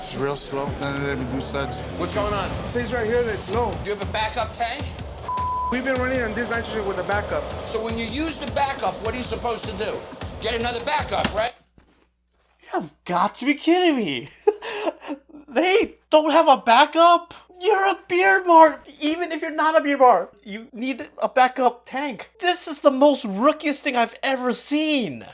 It's real slow. Then let me do such. What's going on? It says right here that it's low. Do you have a backup tank? We've been running on this nitrogen with a backup. So when you use the backup, what are you supposed to do? Get another backup, right? You have got to be kidding me. They don't have a backup? You're a beer bar. Even if you're not a beer bar, you need a backup tank. This is the most rookiest thing I've ever seen.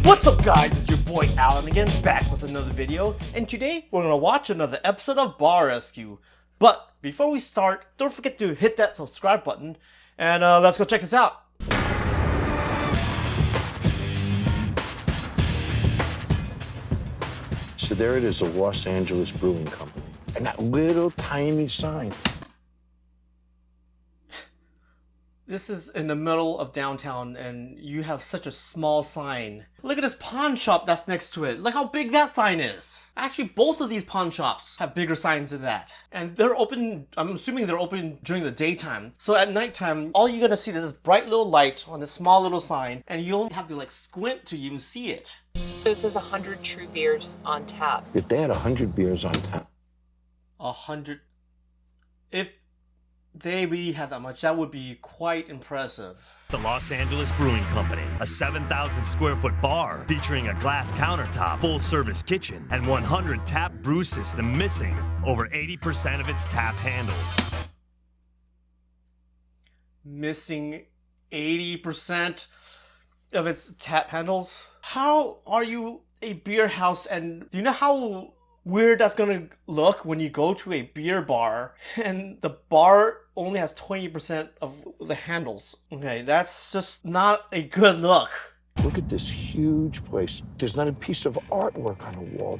What's up, guys? It's your boy Alan again, back with another video, and today we're gonna watch another episode of Bar Rescue. But before we start, don't forget to hit that subscribe button, and let's go check this out. So there it is, the Los Angeles Brewing Company, and that little tiny sign. This is in the middle of downtown and you have such a small sign. Look at this pawn shop that's next to it. Look how big that sign is. Actually, both of these pawn shops have bigger signs than that. And they're open, I'm assuming they're open during the daytime. So at nighttime, all you're gonna see is this bright little light on this small little sign, and you don't have to like squint to even see it. So it says 100 true beers on tap. If they had 100 beers on tap. 100. If they really have that much, that would be quite impressive. The Los Angeles Brewing Company, a 7,000 square foot bar featuring a glass countertop, full service kitchen, and 100 tap brew system missing over 80% of its tap handles. Missing 80% of its tap handles? How are you a beer house, and do you know how weird that's gonna look when you go to a beer bar and the bar only has 20% of the handles? Okay, that's just not a good look. Look at this huge place. There's not a piece of artwork on the wall.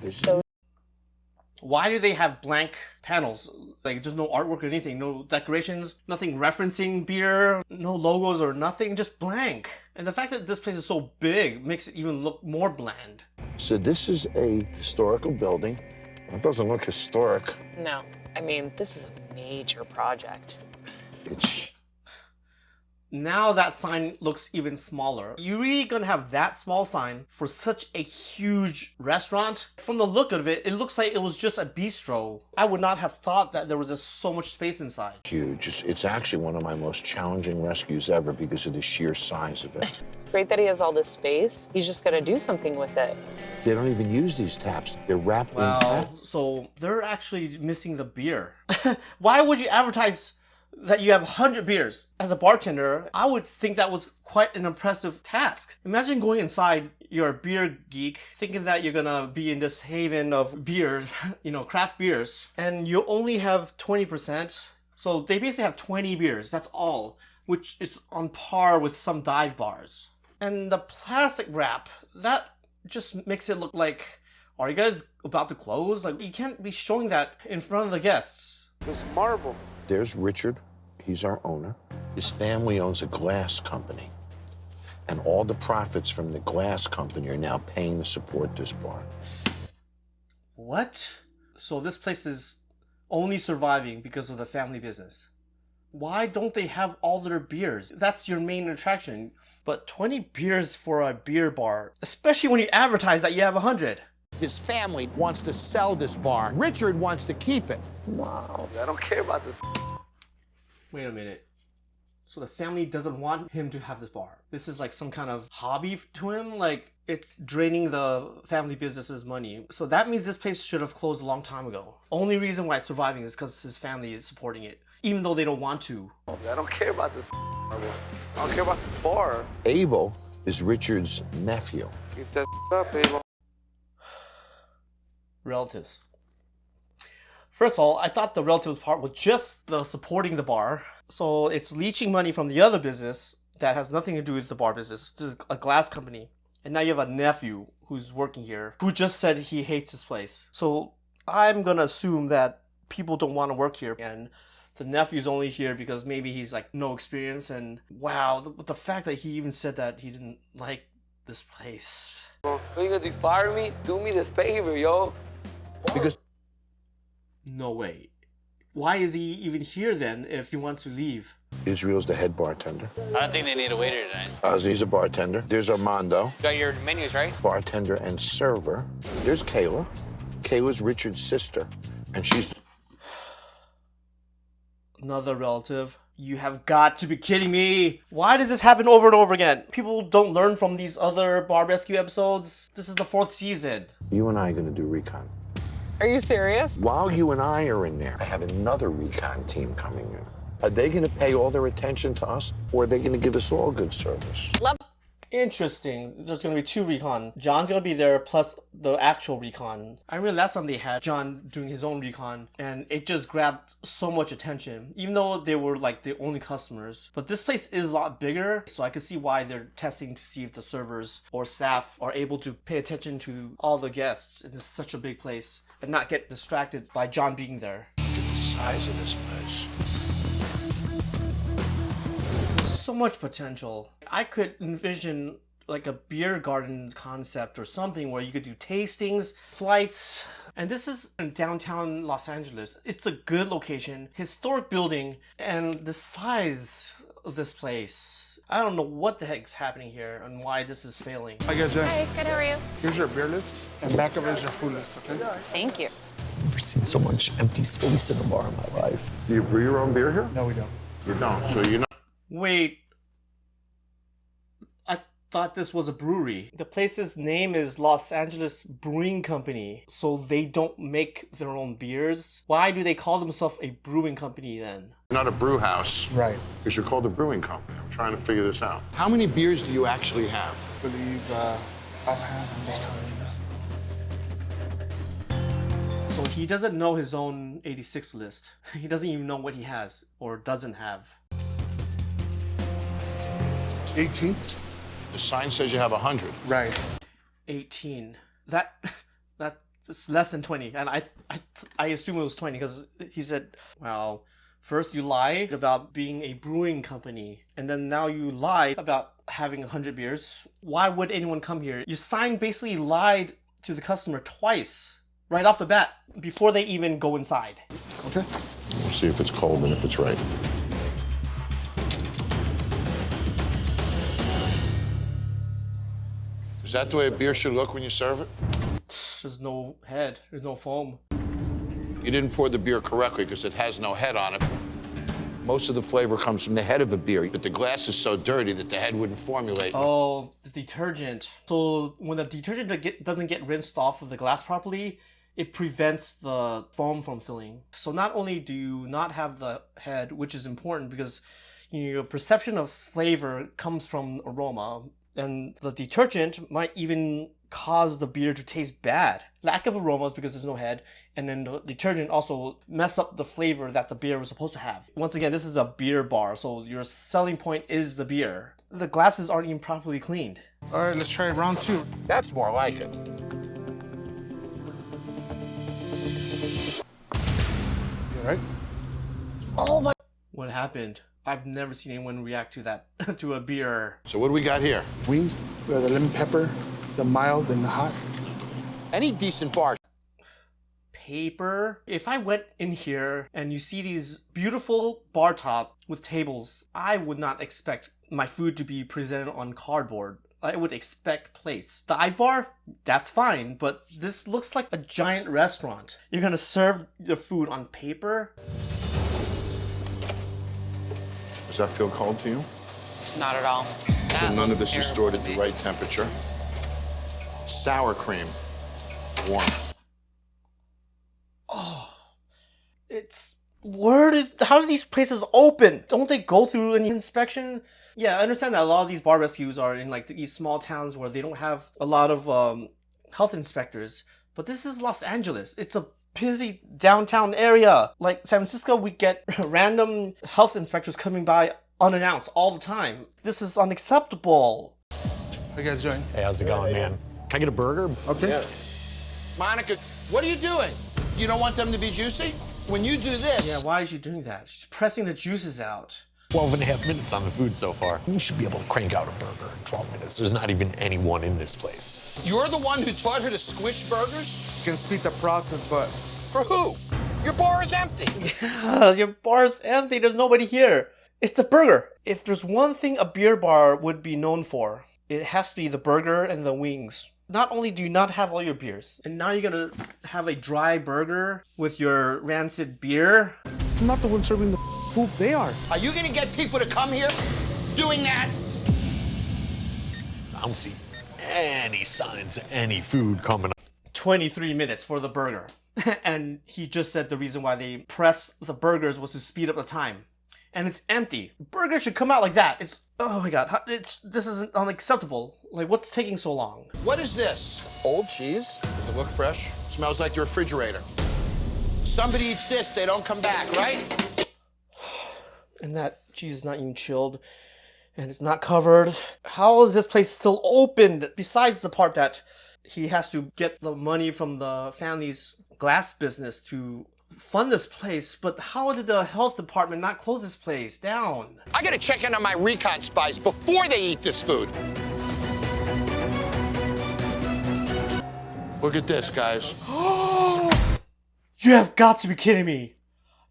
Why do they have blank panels? Like, there's no artwork or anything, no decorations, nothing referencing beer, no logos or nothing, just blank. And the fact that this place is so big makes it even look more bland. So this is a historical building. It doesn't look historic. No, I mean, this is a major project. It's... Now that sign looks even smaller. You really gonna have that small sign for such a huge restaurant? From the look of it, it looks like it was just a bistro. I would not have thought that there was just so much space inside. huge. It's actually one of my most challenging rescues ever because of the sheer size of it. Great that he has all this space. He's just gotta do something with it. They don't even use these taps. They're wrapped in Well, taps. so they're actually missing the beer. Why would you advertise that you have 100 beers? As a bartender, I would think that was quite an impressive task. Imagine going inside, you're a beer geek, thinking that you're gonna be in this haven of beer, you know, craft beers, and you only have 20%. So they basically have 20 beers, that's all, which is on par with some dive bars. And the plastic wrap, that just makes it look like, are you guys about to close? Like, you can't be showing that in front of the guests. It's marble. There's Richard. He's our owner. His family owns a glass company. And all the profits from the glass company are now paying to support this bar. What? So this place is only surviving because of the family business. Why don't they have all their beers? That's your main attraction. But 20 beers for a beer bar, especially when you advertise that you have 100. His family wants to sell this bar. Richard wants to keep it. I don't care about this. Wait a minute. So the family doesn't want him to have this bar. This is like some kind of hobby to him? Like, it's draining the family business's money. So that means this place should have closed a long time ago. Only reason why it's surviving is because his family is supporting it, even though they don't want to. I don't care about this. I don't care about the bar. Abel is Richard's nephew. Keep that up, Abel. Relatives. First of all, I thought the relatives part was just the supporting the bar. So it's leeching money from the other business that has nothing to do with the bar business. It's a glass company. And now you have a nephew who's working here who just said he hates this place. So I'm gonna assume that people don't want to work here, and the nephew's only here because maybe he's like no experience. And wow, the fact that he even said that he didn't like this place. What are you gonna do, fire me? Do me the favor, yo. Because No way. Why is he even here then if he wants to leave? Israel's the head bartender. I don't think they need a waiter tonight. Ozzy's a bartender. There's Armando, You got your menus, right? bartender and server. There's Kayla. Kayla's Richard's sister, and she's... Another relative. You have got to be kidding me. Why does this happen over and over again? People don't learn from these other Bar Rescue episodes. This is the 4th season. You and I are gonna do recon. Are you serious? While you and I are in there, I have another recon team coming in. Are they gonna pay all their attention to us, or are they gonna give us all good service? Love. Interesting. There's going to be 2 recon. John's going to be there plus the actual recon. I remember last time they had John doing his own recon and it just grabbed so much attention, even though they were like the only customers. But this place is a lot bigger, so I can see why they're testing to see if the servers or staff are able to pay attention to all the guests in such a big place and not get distracted by John being there. Look at the size of this place. So much potential. I could envision like a beer garden concept or something where you could do tastings, flights, and this is in downtown Los Angeles. It's a good location, historic building, and the size of this place. I don't know what the heck's happening here and why this is failing. Hi guys, Hey, good, how are you? here's your beer list, and back of it is your food list, okay? Thank you. I've never seen so much empty space in a bar in my life. Do you brew your own beer here? No, we don't. You don't, so you're not... Wait. I thought this was a brewery. The place's name is Los Angeles Brewing Company, so they don't make their own beers. Why do they call themselves a brewing company then? Not a brew house. Right. Because you're called a brewing company. I'm trying to figure this out. How many beers do you actually have? I believe, offhand, I'm just counting now. So he doesn't know his own 86 list. He doesn't even know what he has or doesn't have. 18? The sign says you have 100. Right. 18. That's less than 20. And I assume it was 20 because he said, well, first you lied about being a brewing company, and then now you lied about having 100 beers. Why would anyone come here? Your sign basically lied to the customer twice, right off the bat, before they even go inside. Okay. We'll see if it's cold and if it's right. Is that the way a beer should look when you serve it? There's no head, there's no foam. You didn't pour the beer correctly because it has no head on it. Most of the flavor comes from the head of a beer, but the glass is so dirty that the head wouldn't formulate. Oh, the detergent. So when the detergent doesn't get rinsed off of the glass properly, it prevents the foam from filling. So not only do you not have the head, which is important because your perception of flavor comes from aroma, and the detergent might even cause the beer to taste bad. Lack of aromas because there's no head, and then the detergent also mess up the flavor that the beer was supposed to have. Once again, this is a beer bar, so your selling point is the beer. The glasses aren't even properly cleaned. All right, let's try round 2. That's more like it. You all right? Oh my! What happened? I've never seen anyone react to that, to a beer. So what do we got here? Wings, we have the lemon pepper, the mild, and the hot. Any decent bar. Paper. If I went in here and you see these beautiful bar top with tables, I would not expect my food to be presented on cardboard. I would expect plates. The dive bar, that's fine, but this looks like a giant restaurant. You're gonna serve the food on paper? Does that feel cold to you? Not at all. So none of this is stored at the right temperature. Sour cream, warm. How do these places open? Don't they go through an inspection? Yeah, I understand that a lot of these bar rescues are in like these small towns where they don't have a lot of health inspectors. But this is Los Angeles. It's a busy downtown area. Like San Francisco, we get random health inspectors coming by unannounced all the time. This is unacceptable. How you guys doing? Hey, how's it going, man? Can I get a burger? Okay. Monica, what are you doing? You don't want them to be juicy? When you do this... Yeah, why is she doing that? She's pressing the juices out. 12 and a half minutes on the food so far. You should be able to crank out a burger in 12 minutes. There's not even anyone in this place. You're the one who taught her to squish burgers? You can speed the process, but For who? Your bar is empty. Your bar's empty. There's nobody here. It's a burger. If there's one thing a beer bar would be known for, it has to be the burger and the wings. Not only do you not have all your beers, and now you're gonna have a dry burger with your rancid beer. I'm not the one serving the food. They are. Are you gonna get people to come here doing that? I don't see any signs of any food coming up. 23 minutes for the burger. And he just said the reason why they pressed the burgers was to speed up the time. And it's empty. Burgers should come out like that. It's, oh my god, this isn't unacceptable. Like, what's taking so long? What is this? Old cheese? Does it look fresh? Smells like your refrigerator. Somebody eats this, they don't come back, right? And that cheese is not even chilled. And it's not covered. How is this place still open? Besides the part that he has to get the money from the family's glass business to fund this place, but how did the health department not close this place down? I gotta check in on my recon spies before they eat this food. Look at this, guys. You have got to be kidding me.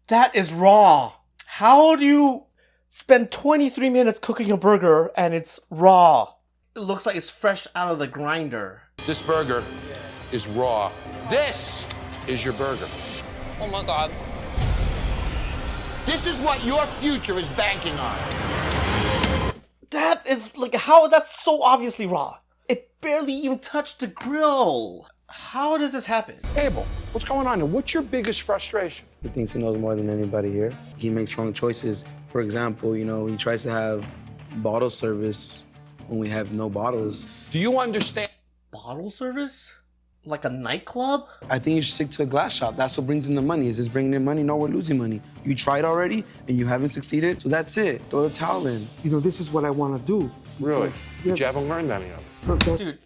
That is raw. How do you spend 23 minutes cooking a burger and it's raw? It looks like it's fresh out of the grinder. This burger is raw. This is your burger. Oh my God. This is what your future is banking on. That is like, how, that's so obviously raw. It barely even touched the grill. How does this happen? Abel, what's going on? And what's your biggest frustration? He thinks he knows more than anybody here. He makes wrong choices. For example, you know, he tries to have bottle service when we have no bottles. Do you understand? Bottle service? Like a nightclub? I think you should stick to a glass shop. That's what brings in the money. Is this bringing in money? No, we're losing money. You tried already and you haven't succeeded, so that's it. Throw the towel in. You know, this is what I want to do. Really? Yes. But you haven't learned any of it. Dude,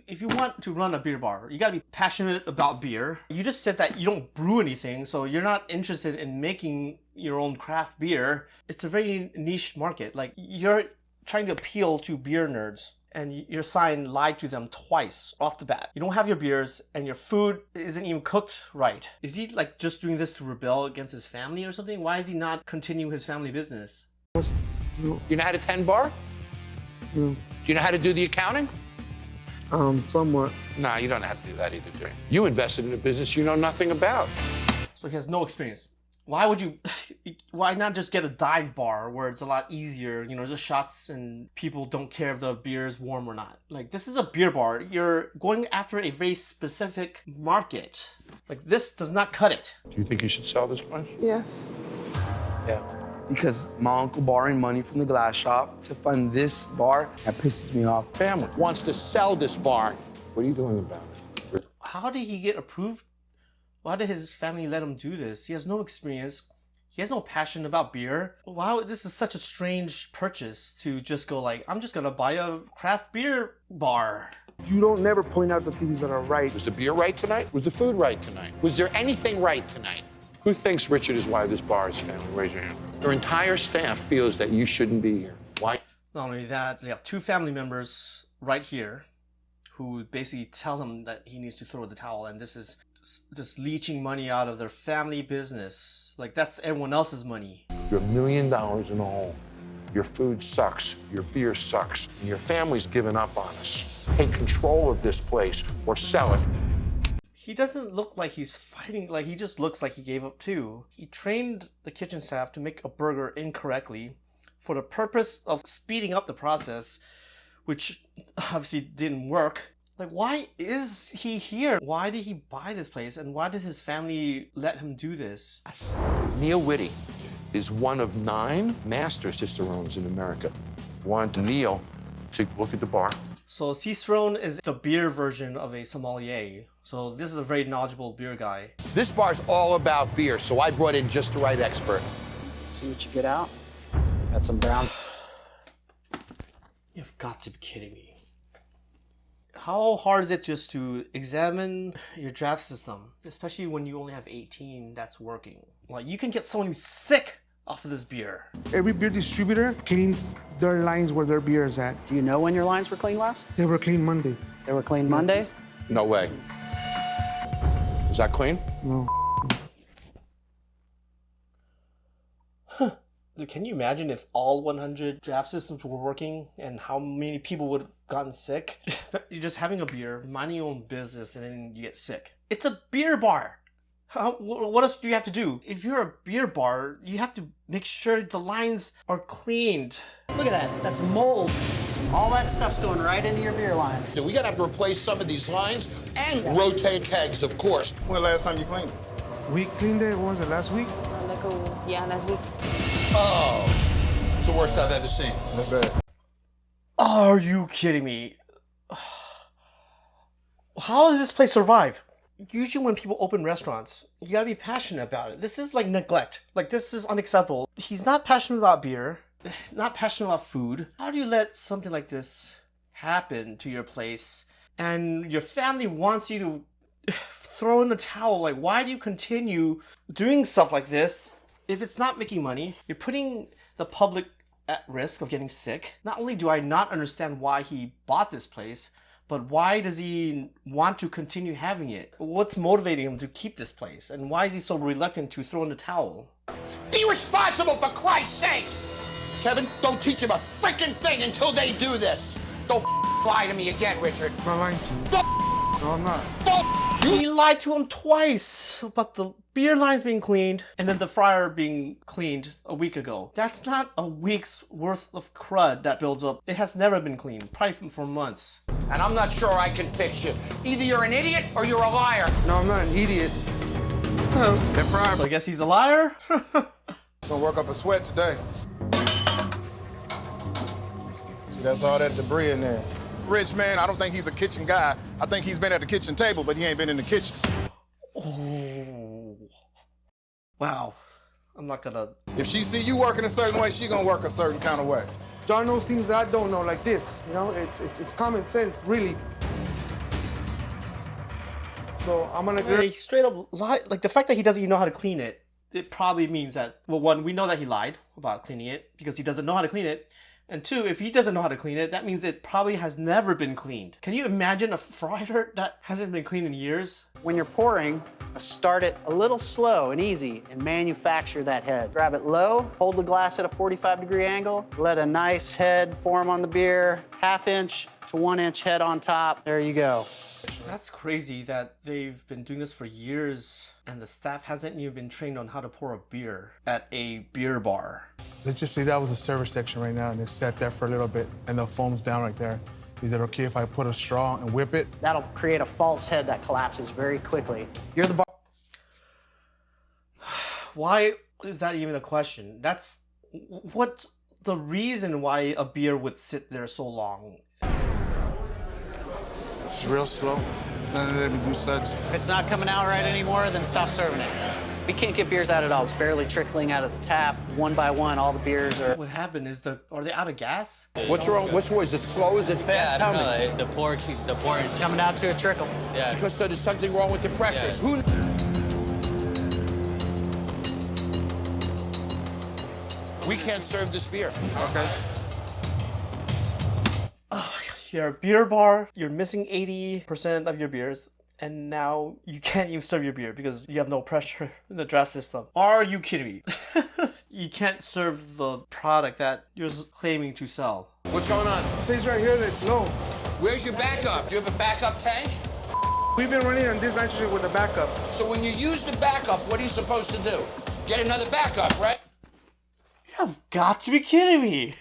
if you want to run a beer bar, you gotta be passionate about beer. You just said that you don't brew anything, so you're not interested in making your own craft beer. It's a very niche market. Like, you're trying to appeal to beer nerds, and your sign lied to them twice off the bat. You don't have your beers, and your food isn't even cooked right. Is he like just doing this to rebel against his family or something? Why is he not continuing his family business? You know how to tend bar? No. Do you know how to do the accounting? Somewhat. No, you don't have to do that either, do you? You invested in a business you know nothing about. So he has no experience. Why would you, why not just get a dive bar where it's a lot easier, you know, just shots and people don't care if the beer is warm or not. Like, this is a beer bar. You're going after a very specific market. Like, this does not cut it. Do you think you should sell this place? Yes. Yeah. Because my uncle borrowing money from the glass shop to fund this bar, that pisses me off. Family wants to sell this bar. What are you doing about it? How did he get approved? Why did his family let him do this? He has no experience. He has no passion about beer. Wow, this is such a strange purchase to just go like, I'm just gonna buy a craft beer bar. You don't never point out the things that are right. Was the beer right tonight? Was the food right tonight? Was there anything right tonight? Who thinks Richard is why this bar is failing? Raise your hand. Your entire staff feels that you shouldn't be here. Why? Not only that, they have two family members right here who basically tell him that he needs to throw the towel, and this is just leeching money out of their family business. Like, that's everyone else's money. You're $1 million in the hole. Your food sucks. Your beer sucks. And your family's given up on us. Take control of this place or sell it. He doesn't look like he's fighting, like he just looks like he gave up too. He trained the kitchen staff to make a burger incorrectly for the purpose of speeding up the process, which obviously didn't work. Like, why is he here? Why did he buy this place? And why did his family let him do this? Neil Whitty is one of 9 master cicerones in America. Want Neil to look at the bar. So Cicerone is the beer version of a sommelier. So this is a very knowledgeable beer guy. This bar's all about beer, so I brought in just the right expert. See what you get out. Got some brown. You've got to be kidding me. How hard is it just to examine your draft system, especially when you only have 18 that's working? Like, you can get someone sick off of this beer. Every beer distributor cleans their lines where their beer is at. Do you know when your lines were clean last? They were clean Monday. They were clean Monday? No way. Was that clean? No. Can you imagine if all 100 draft systems were working and how many people would have gotten sick? You're just having a beer, minding your own business, and then you get sick. It's a beer bar. What else do you have to do? If you're a beer bar, you have to make sure the lines are cleaned. Look at that. That's mold. All that stuff's going right into your beer lines. So we gotta have to replace some of these lines and rotate kegs, of course. When last time you cleaned it? We cleaned it, what was it, last week? Last week. Oh, it's the worst I've ever seen. That's bad. Are you kidding me? How does this place survive? Usually when people open restaurants, you gotta be passionate about it. This is like neglect. Like, this is unacceptable. He's not passionate about beer. He's not passionate about food. How do you let something like this happen to your place and your family wants you to throw in the towel? Like, why do you continue doing stuff like this if it's not making money? You're putting the public at risk of getting sick. Not only do I not understand why he bought this place, but why does he want to continue having it? What's motivating him to keep this place? And why is he so reluctant to throw in the towel? Be responsible, for Christ's sakes! Kevin, don't teach him a freaking thing until they do this. Don't lie to me again, Richard. I'm not lying to you. No, I'm not. He lied to him twice about the beer lines being cleaned and then the fryer being cleaned a week ago. That's not a week's worth of crud that builds up. It has never been cleaned, probably for months. And I'm not sure I can fix you. Either you're an idiot or you're a liar. No, I'm not an idiot. That fryer So I guess he's a liar? gonna work up a sweat today. See, that's all that debris in there. Rich man, I don't think he's a kitchen guy. I think he's been at the kitchen table, but he ain't been in the kitchen. Oh. Wow. I'm not gonna... If she see you working a certain way, she gonna work a certain kind of way. John knows things that I don't know, like this. You know, it's common sense, really. So I'm gonna... He straight up lied. Like, the fact that he doesn't even know how to clean it, it probably means that, well, one, we know that he lied about cleaning it because he doesn't know how to clean it. And two, if he doesn't know how to clean it, that means it probably has never been cleaned. Can you imagine a fryer that hasn't been cleaned in years? When you're pouring, start it a little slow and easy and manufacture that head. Grab it low, hold the glass at a 45-degree angle, let a nice head form on the beer, 1/2 inch to 1 inch head on top. There you go. That's crazy that they've been doing this for years and the staff hasn't even been trained on how to pour a beer at a beer bar. Let's just say that was the service section right now, and it sat there for a little bit, and the foam's down right there. Is it okay if I put a straw and whip it? That'll create a false head that collapses very quickly. You're the bar. Why is that even a question? That's what's the reason why a beer would sit there so long. It's real slow. It's not letting me do suds. If it's not coming out right anymore, then stop serving it. We can't get beers out at all. It's barely trickling out of the tap. One by one, all the beers are... What happened is are they out of gas? What's wrong? What's wrong? Is it slow? Is it fast? Yeah, I Tell don't me. know. The pour It's coming out to a trickle. Yeah. Because so there's something wrong with the pressures. Yeah. We can't serve this beer. Okay. You're a beer bar, you're missing 80% of your beers, and now you can't even serve your beer because you have no pressure in the draft system. Are you kidding me? You can't serve the product that you're claiming to sell. What's going on? It says right here that it's low. Where's your backup? Do you have a backup tank? We've been running on this nitrogen with a backup. So when you use the backup, what are you supposed to do? Get another backup, right? You have got to be kidding me.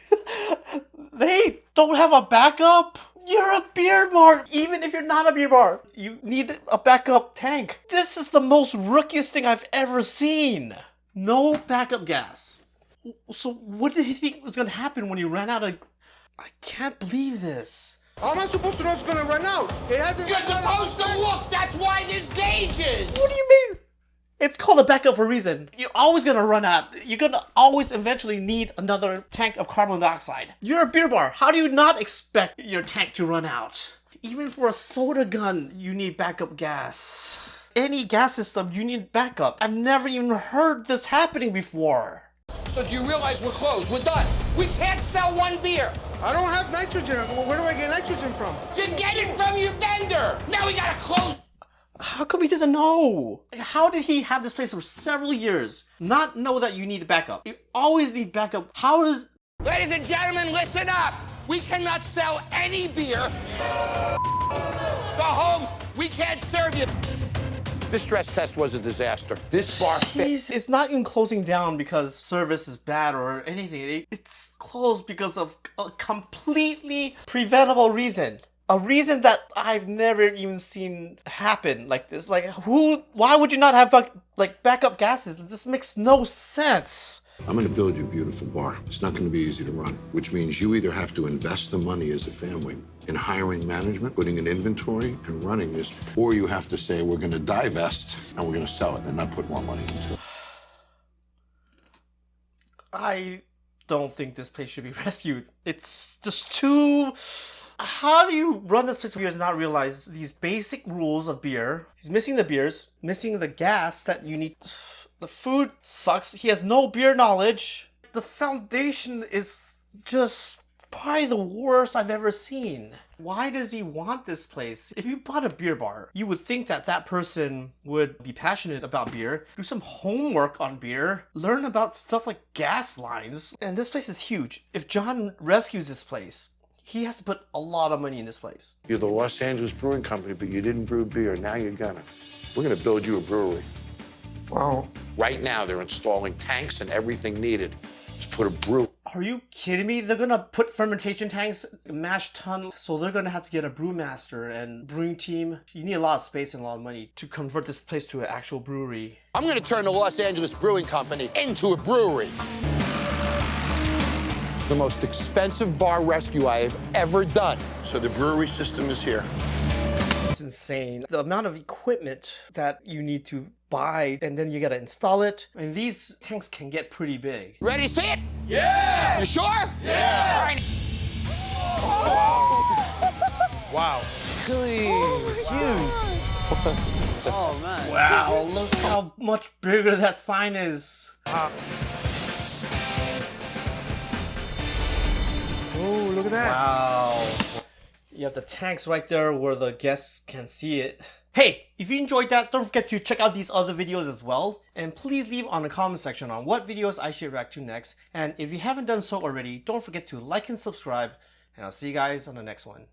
They don't have a backup? You're a beer bar. Even if you're not a beer bar, you need a backup tank. This is the most rookiest thing I've ever seen. No backup gas. So what did he think was going to happen when he ran out of... I can't believe this. How am I supposed to know it's gonna run out? It hasn't You're run out. supposed to look. That's why there's gauges. What do you mean? It's called a backup for a reason. You're always gonna run out. You're gonna always eventually need another tank of carbon dioxide. You're a beer bar. How do you not expect your tank to run out? Even for a soda gun, you need backup gas. Any gas system, you need backup. I've never even heard this happening before. So do you realize we're closed? We're done. We can't sell one beer. I don't have nitrogen. Where do I get nitrogen from? You get it from your vendor. Now we gotta close. How come he doesn't know? How did he have this place for several years, not know that you need backup? You always need backup. How does... Ladies and gentlemen, listen up. We cannot sell any beer. Go home. We can't serve you. This stress test was a disaster. This bar... Jeez, it's not even closing down because service is bad or anything. It's closed because of a completely preventable reason. A reason that I've never even seen happen like this. Like, why would you not have, like, backup gases? This makes no sense. I'm going to build you a beautiful bar. It's not going to be easy to run, which means you either have to invest the money as a family in hiring management, putting an inventory, and running this, or you have to say, we're going to divest and we're going to sell it and not put more money into it. I don't think this place should be rescued. It's just too... How do you run this place where he does not realize these basic rules of beer? He's missing the beers, missing the gas that you need. The food sucks. He has no beer knowledge. The foundation is just probably the worst I've ever seen. Why does he want this place? If you bought a beer bar, you would think that that person would be passionate about beer, do some homework on beer, learn about stuff like gas lines. And this place is huge. If Jon rescues this place, he has to put a lot of money in this place. You're the Los Angeles Brewing Company, but you didn't brew beer. Now you're gonna. We're gonna build you a brewery. Wow. Right now, they're installing tanks and everything needed to put a brew. Are you kidding me? They're gonna put fermentation tanks, mash tun, so they're gonna have to get a brewmaster and brewing team. You need a lot of space and a lot of money to convert this place to an actual brewery. I'm going to turn the Los Angeles Brewing Company into a brewery. The most expensive bar rescue I have ever done. So the brewery system is here. It's insane. The amount of equipment that you need to buy, and then you gotta install it. And these tanks can get pretty big. Ready to see it? Yeah! You sure? Yeah! All right. Wow. Oh, man. Wow, look how much bigger that sign is. Oh, look at that. Wow. You have the tanks right there where the guests can see it. Hey, if you enjoyed that, don't forget to check out these other videos as well. And please leave on the comment section on what videos I should react to next. And if you haven't done so already, don't forget to like and subscribe. And I'll see you guys on the next one.